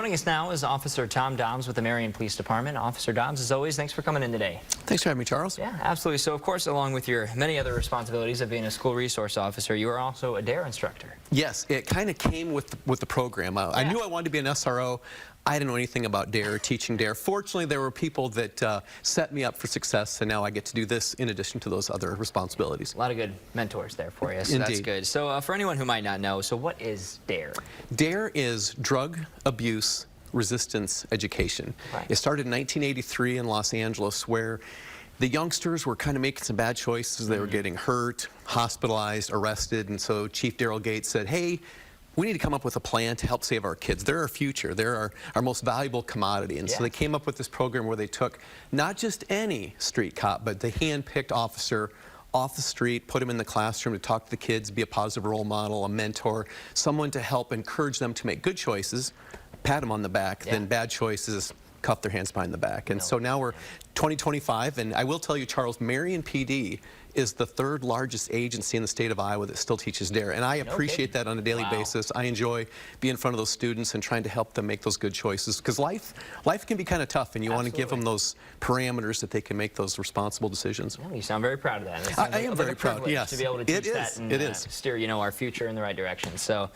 Joining us now is Officer Tom Daubs with the Marion Police Department. Officer Daubs, as always, thanks for coming in today. Thanks for having me, Charles. Yeah, absolutely. So, of course, along with your many other responsibilities of being a school resource officer, you are also a DARE instructor. Yes, it kind of came with the program. I knew I wanted to be an SRO. I didn't know anything about DARE or teaching DARE. Fortunately, there were people that set me up for success, and now I get to do this in addition to those other responsibilities. A lot of good mentors there for you, so Indeed. That's good. So for anyone who might not know, so what is DARE? DARE is Drug Abuse Resistance Education. Right. It started in 1983 in Los Angeles, where the youngsters were kind of making some bad choices. They were getting hurt, hospitalized, arrested, and so Chief Daryl Gates said, hey, we need to come up with a plan to help save our kids. They're our future. They're our most valuable commodity. And so they came up with this program where they took not just any street cop, but the hand-picked officer off the street, put him in the classroom to talk to the kids, be a positive role model, a mentor, someone to help encourage them to make good choices, pat them on the back, then bad choices, cuff their hands behind the back. And so now we're 2025, and I will tell you, Charles, Marion PD is the third largest agency in the state of Iowa that still teaches DARE, and I appreciate that on a daily basis. I enjoy being in front of those students and trying to help them make those good choices, because life can be kind of tough, and you want to give them those parameters that they can make those responsible decisions. Well, you sound very proud of that. I am very proud, yes. To be able to teach that and steer, our future in the right direction. So,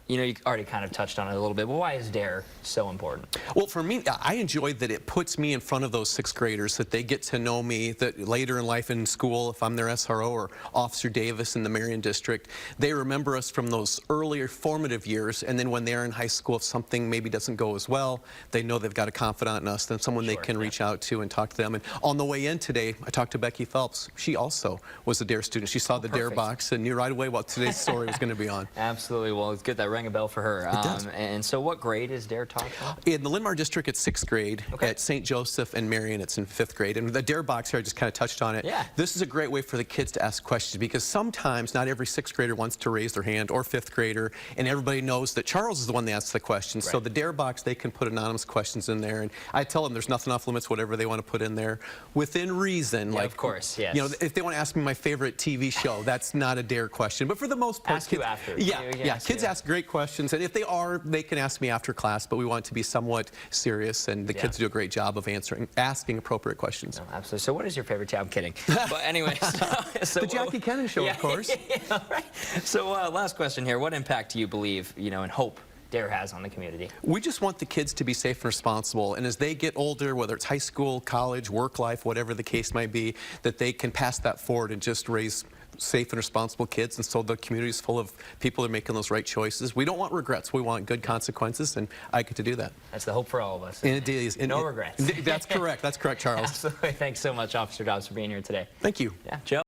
you already kind of touched on it a little bit, but why is DARE so important? Well, for me, I enjoy that it puts me in front of those sixth graders, that they get to know me, that later in life in school, if I'm their SRO or Officer Davis in the Marion District, they remember us from those earlier formative years, and then when they're in high school, if something maybe doesn't go as well, they know they've got a confidant in us, then someone they can reach out to and talk to them. And on the way in today, I talked to Becky Phelps. She also was a DARE student. She saw the DARE box and knew right away what today's story was going to be on. Absolutely. Well, it's good that rang a bell for her. It does. And so what grade is DARE taught from? In the Linn-Mar District, it's 6th grade. At St. Joseph and Marion, it's in 5th grade. And the DARE box here, I just kind of touched on it. This is a great way for the kids to ask questions, because sometimes not every 6th grader wants to raise their hand, or 5th grader, and everybody knows that Charles is the one that asks the questions. So the DARE box, they can put anonymous questions in there, and I tell them there's nothing off limits, whatever they want to put in there, within reason. Like, of course, yes. If they want to ask me my favorite TV show, that's not a DARE question. But for the most part, ask you after. Kids ask great questions, and if they are, they can ask me after class, but we want it to be somewhat serious, and the kids do a great job of asking appropriate questions. No, absolutely. So what is your favorite job? I'm kidding. But anyway, the Jackie Kennan Show, of course. Right. So last question here. What impact do you believe, and hope DARE has on the community? We just want the kids to be safe and responsible, and as they get older, whether it's high school, college, work life, whatever the case might be, that they can pass that forward and just raise safe and responsible kids, and so the community is full of people that are making those right choices. We don't want regrets. We want good consequences, and I get to do that. That's the hope for all of us. Indeed. No regrets. That's correct. That's correct, Charles. Absolutely. Thanks so much, Officer Daubs, for being here today. Thank you. Yeah, Joe.